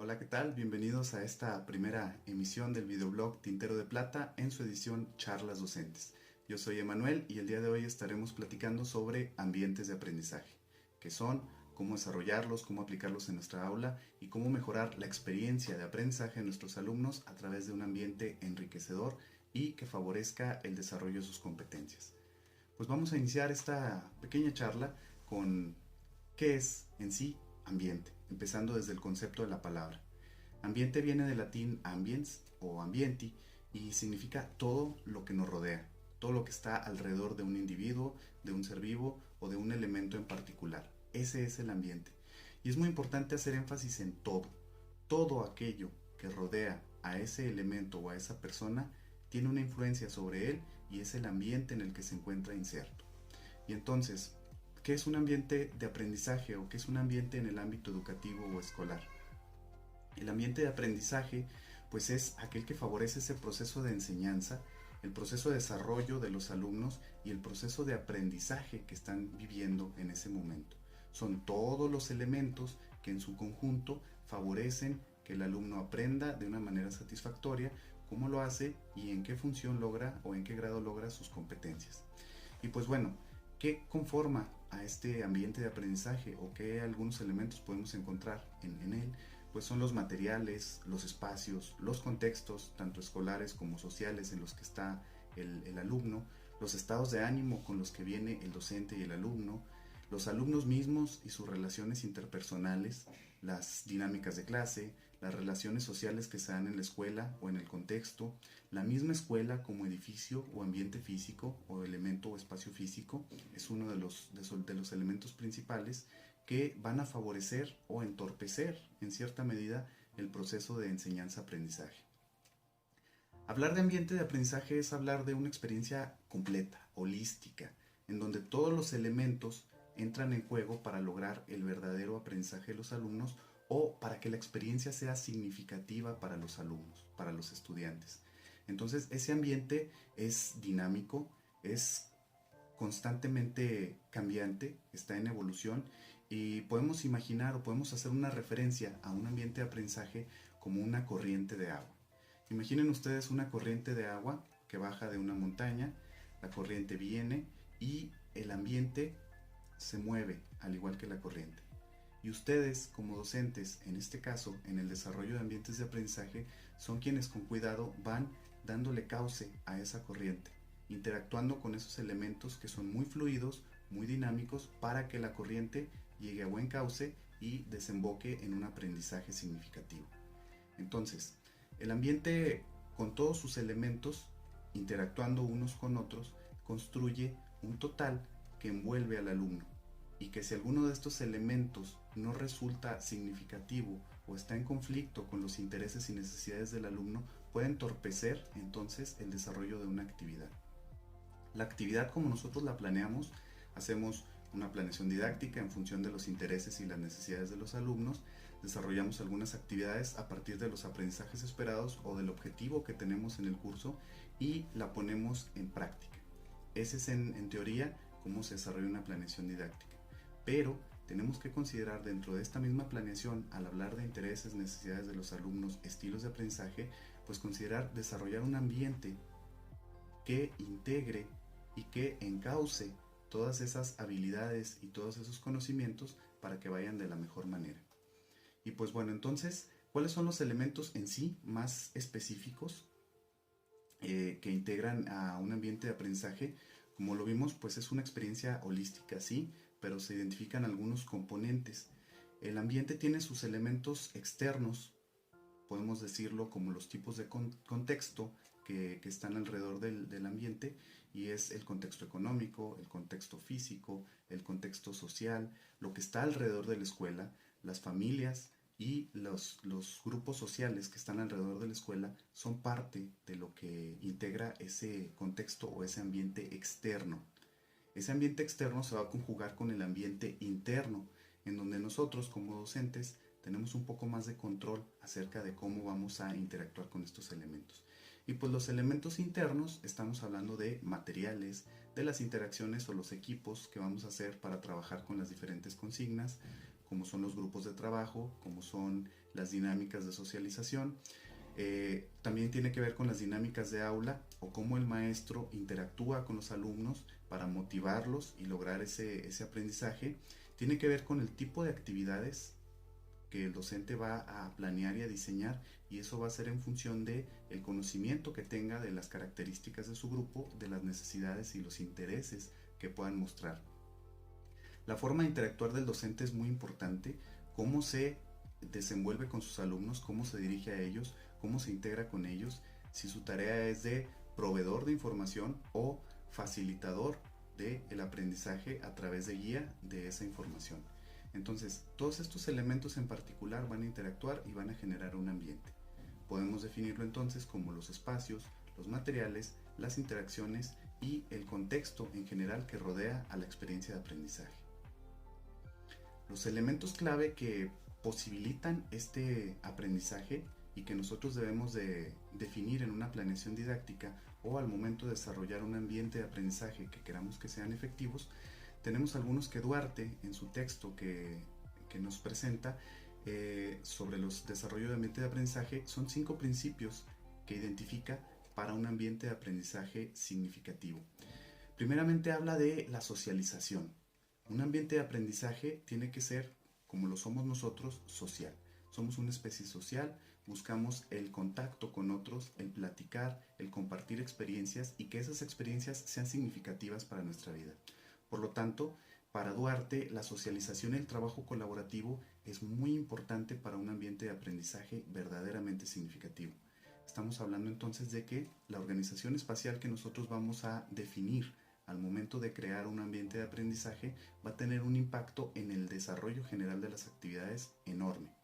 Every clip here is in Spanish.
Hola, ¿qué tal? Bienvenidos a esta primera emisión del videoblog Tintero de Plata en su edición Charlas Docentes. Yo soy Emanuel y el día de hoy estaremos platicando sobre ambientes de aprendizaje, qué son, cómo desarrollarlos, cómo aplicarlos en nuestra aula y cómo mejorar la experiencia de aprendizaje de nuestros alumnos a través de un ambiente enriquecedor y que favorezca el desarrollo de sus competencias. Pues vamos a iniciar esta pequeña charla con qué es en sí ambiente, empezando desde el concepto de la palabra. Ambiente viene del latín ambiens o ambienti y significa todo lo que nos rodea, todo lo que está alrededor de un individuo, de un ser vivo o de un elemento en particular. Ese es el ambiente. Y es muy importante hacer énfasis en todo. Todo aquello que rodea a ese elemento o a esa persona tiene una influencia sobre él y es el ambiente en el que se encuentra inserto. Y entonces, ¿qué es un ambiente de aprendizaje o qué es un ambiente en el ámbito educativo o escolar? El ambiente de aprendizaje pues es aquel que favorece ese proceso de enseñanza, el proceso de desarrollo de los alumnos y el proceso de aprendizaje que están viviendo en ese momento. Son todos los elementos que en su conjunto favorecen que el alumno aprenda de una manera satisfactoria, cómo lo hace y en qué función logra o en qué grado logra sus competencias. Y pues bueno, ¿qué conforma a este ambiente de aprendizaje o qué algunos elementos podemos encontrar en él? Pues son los materiales, los espacios, los contextos, tanto escolares como sociales en los que está el alumno, los estados de ánimo con los que viene el docente y el alumno, los alumnos mismos y sus relaciones interpersonales, las dinámicas de clase, las relaciones sociales que se dan en la escuela o en el contexto, la misma escuela como edificio o ambiente físico o elemento o espacio físico es uno de los elementos principales que van a favorecer o entorpecer en cierta medida el proceso de enseñanza-aprendizaje. Hablar de ambiente de aprendizaje es hablar de una experiencia completa, holística, en donde todos los elementos entran en juego para lograr el verdadero aprendizaje de los alumnos o para que la experiencia sea significativa para los alumnos, para los estudiantes. Entonces, ese ambiente es dinámico, es constantemente cambiante, está en evolución y podemos imaginar o podemos hacer una referencia a un ambiente de aprendizaje como una corriente de agua. Imaginen ustedes una corriente de agua que baja de una montaña, la corriente viene y el ambiente se mueve al igual que la corriente. Y ustedes como docentes, en este caso en el desarrollo de ambientes de aprendizaje, son quienes con cuidado van dándole cauce a esa corriente, interactuando con esos elementos que son muy fluidos, muy dinámicos para que la corriente llegue a buen cauce y desemboque en un aprendizaje significativo. Entonces, el ambiente con todos sus elementos, interactuando unos con otros, construye un total que envuelve al alumno y que si alguno de estos elementos no resulta significativo o está en conflicto con los intereses y necesidades del alumno, puede entorpecer entonces el desarrollo de una actividad. La actividad como nosotros la planeamos, hacemos una planeación didáctica en función de los intereses y las necesidades de los alumnos, desarrollamos algunas actividades a partir de los aprendizajes esperados o del objetivo que tenemos en el curso y la ponemos en práctica. Ese es en teoría cómo se desarrolla una planeación didáctica. Pero tenemos que considerar dentro de esta misma planeación, al hablar de intereses, necesidades de los alumnos, estilos de aprendizaje, pues considerar desarrollar un ambiente que integre y que encauce todas esas habilidades y todos esos conocimientos para que vayan de la mejor manera. Y pues bueno, entonces, ¿cuáles son los elementos en sí más específicos que integran a un ambiente de aprendizaje? Como lo vimos, pues es una experiencia holística, sí, pero se identifican algunos componentes. El ambiente tiene sus elementos externos, podemos decirlo como los tipos de contexto que están alrededor del ambiente, y es el contexto económico, el contexto físico, el contexto social, lo que está alrededor de la escuela, las familias y los grupos sociales que están alrededor de la escuela son parte de lo que integra ese contexto o ese ambiente externo. Ese ambiente externo se va a conjugar con el ambiente interno, en donde nosotros como docentes tenemos un poco más de control acerca de cómo vamos a interactuar con estos elementos. Y pues los elementos internos, estamos hablando de materiales, de las interacciones o los equipos que vamos a hacer para trabajar con las diferentes consignas, como son los grupos de trabajo, como son las dinámicas de socialización. También tiene que ver con las dinámicas de aula o cómo el maestro interactúa con los alumnos para motivarlos y lograr ese aprendizaje. Tiene que ver con el tipo de actividades que el docente va a planear y a diseñar, y eso va a ser en función de el conocimiento que tenga de las características de su grupo, de las necesidades y los intereses que puedan mostrar. La forma de interactuar del docente es muy importante, cómo se desenvuelve con sus alumnos, cómo se dirige a ellos, cómo se integra con ellos, si su tarea es de proveedor de información o facilitador del aprendizaje a través de guía de esa información. Entonces, todos estos elementos en particular van a interactuar y van a generar un ambiente. Podemos definirlo entonces como los espacios, los materiales, las interacciones y el contexto en general que rodea a la experiencia de aprendizaje. Los elementos clave que posibilitan este aprendizaje y que nosotros debemos de definir en una planeación didáctica o al momento de desarrollar un ambiente de aprendizaje que queramos que sean efectivos, tenemos algunos que Duarte en su texto que nos presenta sobre los desarrollo de ambiente de aprendizaje, son 5 principios que identifica para un ambiente de aprendizaje significativo. Primeramente habla de la socialización. Un ambiente de aprendizaje tiene que ser, como lo somos nosotros, social. Somos una especie social, buscamos el contacto con otros, el platicar, el compartir experiencias y que esas experiencias sean significativas para nuestra vida. Por lo tanto, para Duarte, la socialización y el trabajo colaborativo es muy importante para un ambiente de aprendizaje verdaderamente significativo. Estamos hablando entonces de que la organización espacial que nosotros vamos a definir al momento de crear un ambiente de aprendizaje va a tener un impacto en el desarrollo general de las actividades enorme.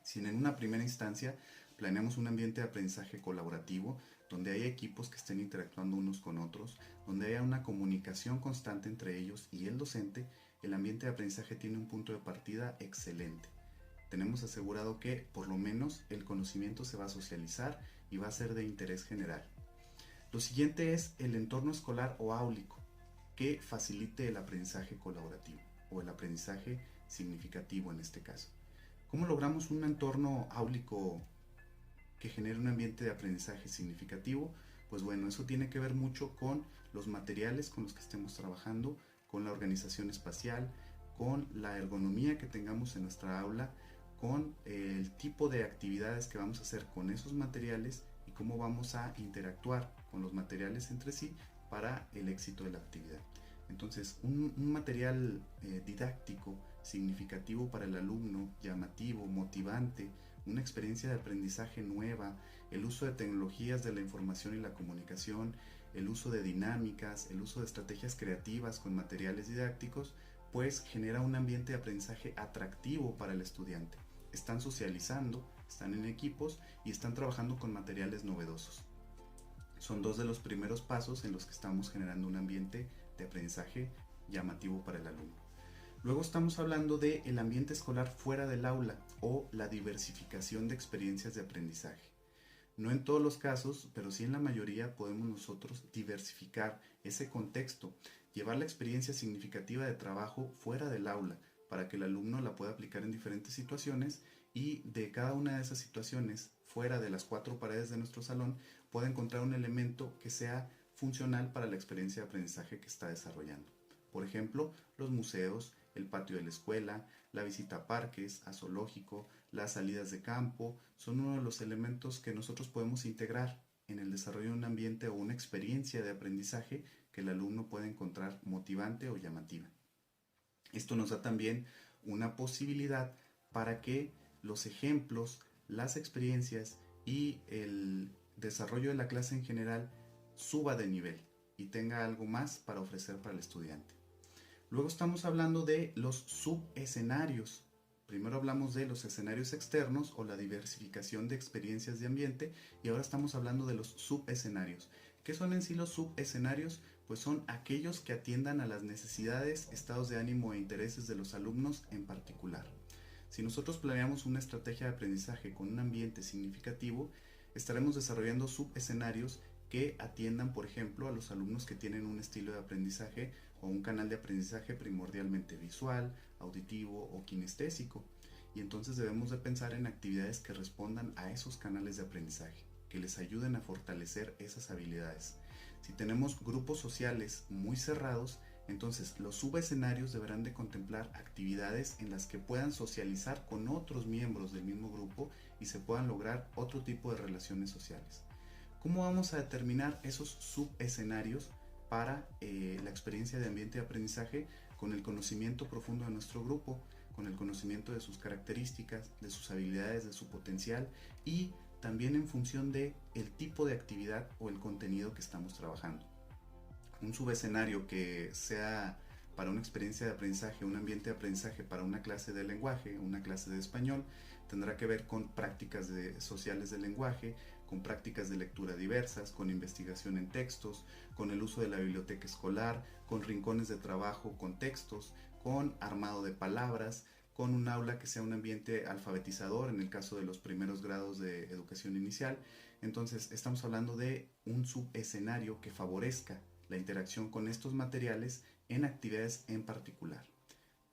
Si en una primera instancia planeamos un ambiente de aprendizaje colaborativo, donde haya equipos que estén interactuando unos con otros, donde haya una comunicación constante entre ellos y el docente, el ambiente de aprendizaje tiene un punto de partida excelente. Tenemos asegurado que por lo menos el conocimiento se va a socializar y va a ser de interés general. Lo siguiente es el entorno escolar o áulico, que facilite el aprendizaje colaborativo o el aprendizaje significativo en este caso. ¿Cómo logramos un entorno áulico que genere un ambiente de aprendizaje significativo? Pues bueno, eso tiene que ver mucho con los materiales con los que estemos trabajando, con la organización espacial, con la ergonomía que tengamos en nuestra aula, con el tipo de actividades que vamos a hacer con esos materiales y cómo vamos a interactuar con los materiales entre sí para el éxito de la actividad. Entonces, un material didáctico significativo para el alumno, llamativo, motivante, una experiencia de aprendizaje nueva, el uso de tecnologías de la información y la comunicación, el uso de dinámicas, el uso de estrategias creativas con materiales didácticos, pues genera un ambiente de aprendizaje atractivo para el estudiante. Están socializando, están en equipos y están trabajando con materiales novedosos. Son 2 de los primeros pasos en los que estamos generando un ambiente de aprendizaje llamativo para el alumno. Luego estamos hablando del ambiente escolar fuera del aula o la diversificación de experiencias de aprendizaje. No en todos los casos, pero sí en la mayoría podemos nosotros diversificar ese contexto, llevar la experiencia significativa de trabajo fuera del aula para que el alumno la pueda aplicar en diferentes situaciones y de cada una de esas situaciones, fuera de las 4 paredes de nuestro salón, pueda encontrar un elemento que sea funcional para la experiencia de aprendizaje que está desarrollando. Por ejemplo, los museos, el patio de la escuela, la visita a parques, a zoológico, las salidas de campo, son uno de los elementos que nosotros podemos integrar en el desarrollo de un ambiente o una experiencia de aprendizaje que el alumno pueda encontrar motivante o llamativa. Esto nos da también una posibilidad para que los ejemplos, las experiencias y el desarrollo de la clase en general suba de nivel y tenga algo más para ofrecer para el estudiante. Luego estamos hablando de los subescenarios. Primero hablamos de los escenarios externos o la diversificación de experiencias de ambiente y ahora estamos hablando de los subescenarios. ¿Qué son en sí los subescenarios? Pues son aquellos que atiendan a las necesidades, estados de ánimo e intereses de los alumnos en particular. Si nosotros planeamos una estrategia de aprendizaje con un ambiente significativo, estaremos desarrollando subescenarios que atiendan, por ejemplo, a los alumnos que tienen un estilo de aprendizaje o un canal de aprendizaje primordialmente visual, auditivo o kinestésico. Y entonces debemos de pensar en actividades que respondan a esos canales de aprendizaje, que les ayuden a fortalecer esas habilidades. Si tenemos grupos sociales muy cerrados, entonces los subescenarios deberán de contemplar actividades en las que puedan socializar con otros miembros del mismo grupo y se puedan lograr otro tipo de relaciones sociales. ¿Cómo vamos a determinar esos subescenarios para la experiencia de ambiente de aprendizaje? Con el conocimiento profundo de nuestro grupo, con el conocimiento de sus características, de sus habilidades, de su potencial y también en función de el tipo de actividad o el contenido que estamos trabajando. Un subescenario que sea para una experiencia de aprendizaje, un ambiente de aprendizaje para una clase de lenguaje, una clase de español, tendrá que ver con prácticas sociales del lenguaje, con prácticas de lectura diversas, con investigación en textos, con el uso de la biblioteca escolar, con rincones de trabajo con textos, con armado de palabras, con un aula que sea un ambiente alfabetizador en el caso de los primeros grados de educación inicial. Entonces estamos hablando de un subescenario que favorezca la interacción con estos materiales en actividades en particular.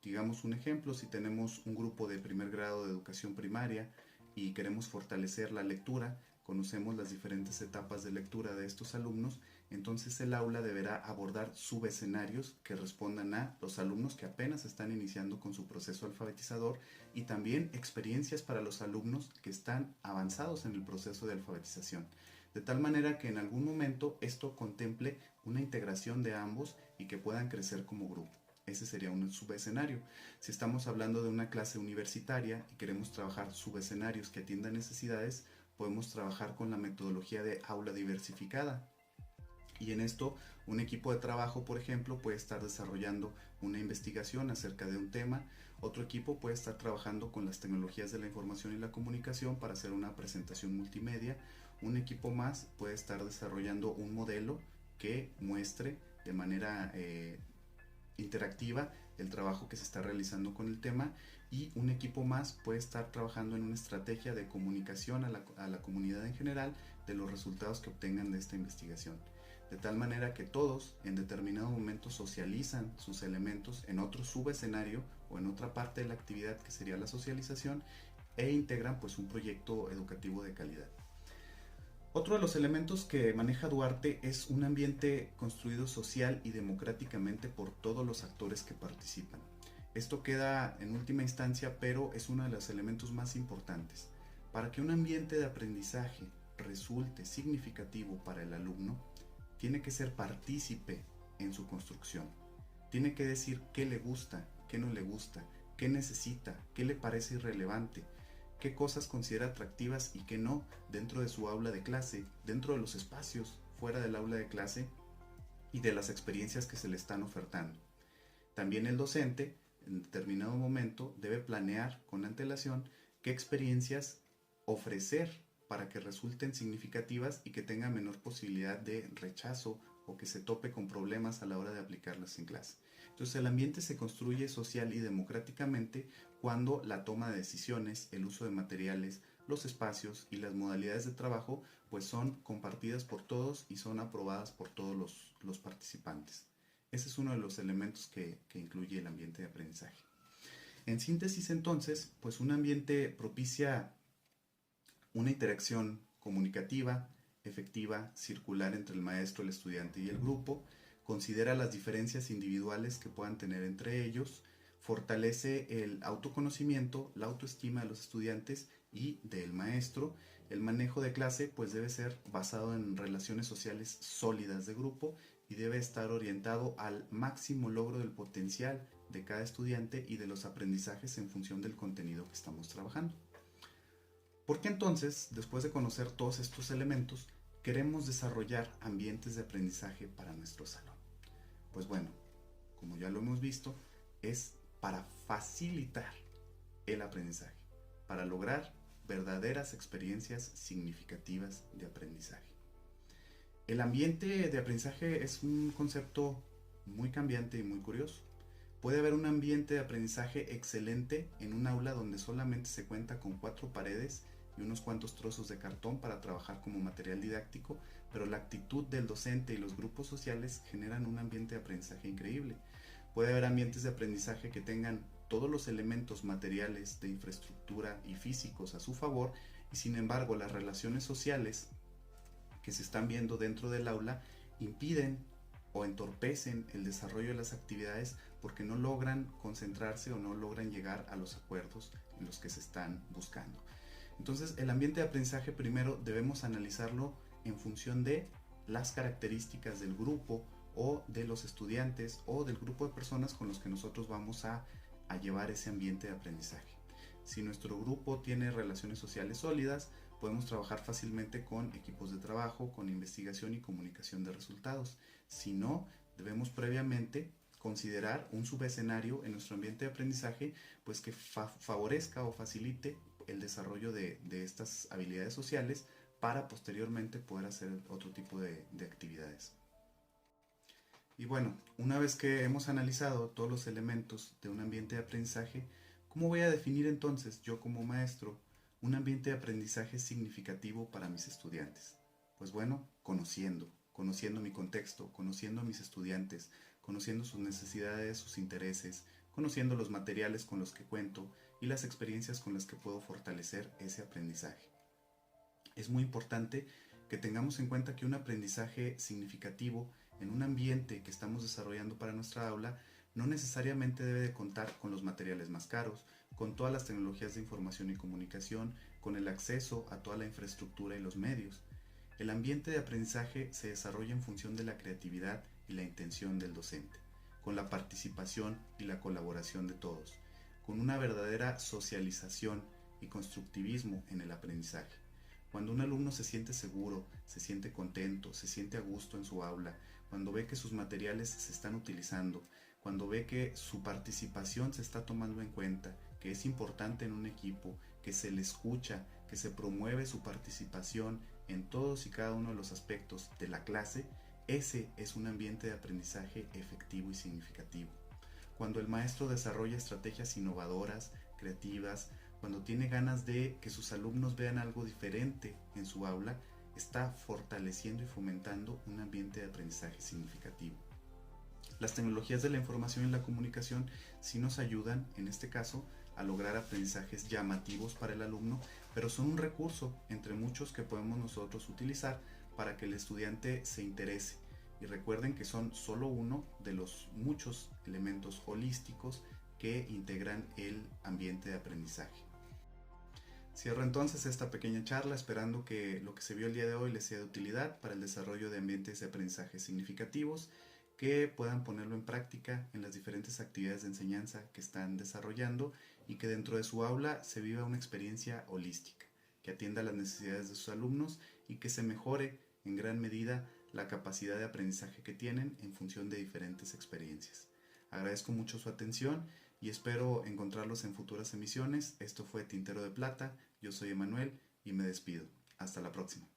Digamos un ejemplo, si tenemos un grupo de primer grado de educación primaria y queremos fortalecer la lectura, conocemos las diferentes etapas de lectura de estos alumnos, entonces el aula deberá abordar subescenarios que respondan a los alumnos que apenas están iniciando con su proceso alfabetizador y también experiencias para los alumnos que están avanzados en el proceso de alfabetización. De tal manera que en algún momento esto contemple una integración de ambos y que puedan crecer como grupo. Ese sería un subescenario. Si estamos hablando de una clase universitaria y queremos trabajar subescenarios que atiendan necesidades, podemos trabajar con la metodología de aula diversificada. Y en esto, un equipo de trabajo, por ejemplo, puede estar desarrollando una investigación acerca de un tema. Otro equipo puede estar trabajando con las tecnologías de la información y la comunicación para hacer una presentación multimedia. Un equipo más puede estar desarrollando un modelo que muestre de manera interactiva el trabajo que se está realizando con el tema, y un equipo más puede estar trabajando en una estrategia de comunicación a la comunidad en general de los resultados que obtengan de esta investigación. De tal manera que todos en determinado momento socializan sus elementos en otro subescenario o en otra parte de la actividad que sería la socialización e integran pues un proyecto educativo de calidad. Otro de los elementos que maneja Duarte es un ambiente construido social y democráticamente por todos los actores que participan. Esto queda en última instancia, pero es uno de los elementos más importantes. Para que un ambiente de aprendizaje resulte significativo para el alumno, tiene que ser partícipe en su construcción. Tiene que decir qué le gusta, qué no le gusta, qué necesita, qué le parece irrelevante, qué cosas considera atractivas y qué no dentro de su aula de clase, dentro de los espacios fuera del aula de clase y de las experiencias que se le están ofertando. También el docente en determinado momento debe planear con antelación qué experiencias ofrecer para que resulten significativas y que tenga menor posibilidad de rechazo o que se tope con problemas a la hora de aplicarlas en clase. Entonces el ambiente se construye social y democráticamente cuando la toma de decisiones, el uso de materiales, los espacios y las modalidades de trabajo pues son compartidas por todos y son aprobadas por todos los participantes. Ese es uno de los elementos que incluye el ambiente de aprendizaje. En síntesis entonces, pues un ambiente propicia una interacción comunicativa, efectiva, circular entre el maestro, el estudiante y el grupo, considera las diferencias individuales que puedan tener entre ellos, fortalece el autoconocimiento, la autoestima de los estudiantes y del maestro. El manejo de clase pues debe ser basado en relaciones sociales sólidas de grupo y debe estar orientado al máximo logro del potencial de cada estudiante y de los aprendizajes en función del contenido que estamos trabajando. ¿Por qué entonces, después de conocer todos estos elementos, queremos desarrollar ambientes de aprendizaje para nuestro salón? Pues bueno, como ya lo hemos visto, es para facilitar el aprendizaje, para lograr verdaderas experiencias significativas de aprendizaje. El ambiente de aprendizaje es un concepto muy cambiante y muy curioso. Puede haber un ambiente de aprendizaje excelente en un aula donde solamente se cuenta con 4 paredes y unos cuantos trozos de cartón para trabajar como material didáctico, pero la actitud del docente y los grupos sociales generan un ambiente de aprendizaje increíble. Puede haber ambientes de aprendizaje que tengan todos los elementos materiales de infraestructura y físicos a su favor, y sin embargo las relaciones sociales que se están viendo dentro del aula impiden o entorpecen el desarrollo de las actividades porque no logran concentrarse o no logran llegar a los acuerdos en los que se están buscando. Entonces, el ambiente de aprendizaje primero debemos analizarlo en función de las características del grupo o de los estudiantes o del grupo de personas con los que nosotros vamos a llevar ese ambiente de aprendizaje. Si nuestro grupo tiene relaciones sociales sólidas, podemos trabajar fácilmente con equipos de trabajo, con investigación y comunicación de resultados. Si no, debemos previamente considerar un subescenario en nuestro ambiente de aprendizaje, pues que favorezca o facilite el desarrollo de estas habilidades sociales para posteriormente poder hacer otro tipo de actividades. Y bueno, una vez que hemos analizado todos los elementos de un ambiente de aprendizaje, ¿cómo voy a definir entonces yo como maestro un ambiente de aprendizaje significativo para mis estudiantes? Pues bueno, conociendo mi contexto, conociendo a mis estudiantes, conociendo sus necesidades, sus intereses, conociendo los materiales con los que cuento y las experiencias con las que puedo fortalecer ese aprendizaje. Es muy importante que tengamos en cuenta que un aprendizaje significativo en un ambiente que estamos desarrollando para nuestra aula no necesariamente debe de contar con los materiales más caros, con todas las tecnologías de información y comunicación, con el acceso a toda la infraestructura y los medios. El ambiente de aprendizaje se desarrolla en función de la creatividad y la intención del docente, con la participación y la colaboración de todos, con una verdadera socialización y constructivismo en el aprendizaje. Cuando un alumno se siente seguro, se siente contento, se siente a gusto en su aula, cuando ve que sus materiales se están utilizando, cuando ve que su participación se está tomando en cuenta, que es importante en un equipo, que se le escucha, que se promueve su participación en todos y cada uno de los aspectos de la clase, ese es un ambiente de aprendizaje efectivo y significativo. Cuando el maestro desarrolla estrategias innovadoras, creativas, cuando tiene ganas de que sus alumnos vean algo diferente en su aula, está fortaleciendo y fomentando un ambiente de aprendizaje significativo. Las tecnologías de la información y la comunicación sí nos ayudan, en este caso, a lograr aprendizajes llamativos para el alumno, pero son un recurso entre muchos que podemos nosotros utilizar para que el estudiante se interese. Y recuerden que son solo uno de los muchos elementos holísticos que integran el ambiente de aprendizaje. Cierro entonces esta pequeña charla esperando que lo que se vio el día de hoy les sea de utilidad para el desarrollo de ambientes de aprendizaje significativos, que puedan ponerlo en práctica en las diferentes actividades de enseñanza que están desarrollando y que dentro de su aula se viva una experiencia holística, que atienda las necesidades de sus alumnos y que se mejore en gran medida la capacidad de aprendizaje que tienen en función de diferentes experiencias. Agradezco mucho su atención y espero encontrarlos en futuras emisiones. Esto fue Tintero de Plata, yo soy Emanuel y me despido. Hasta la próxima.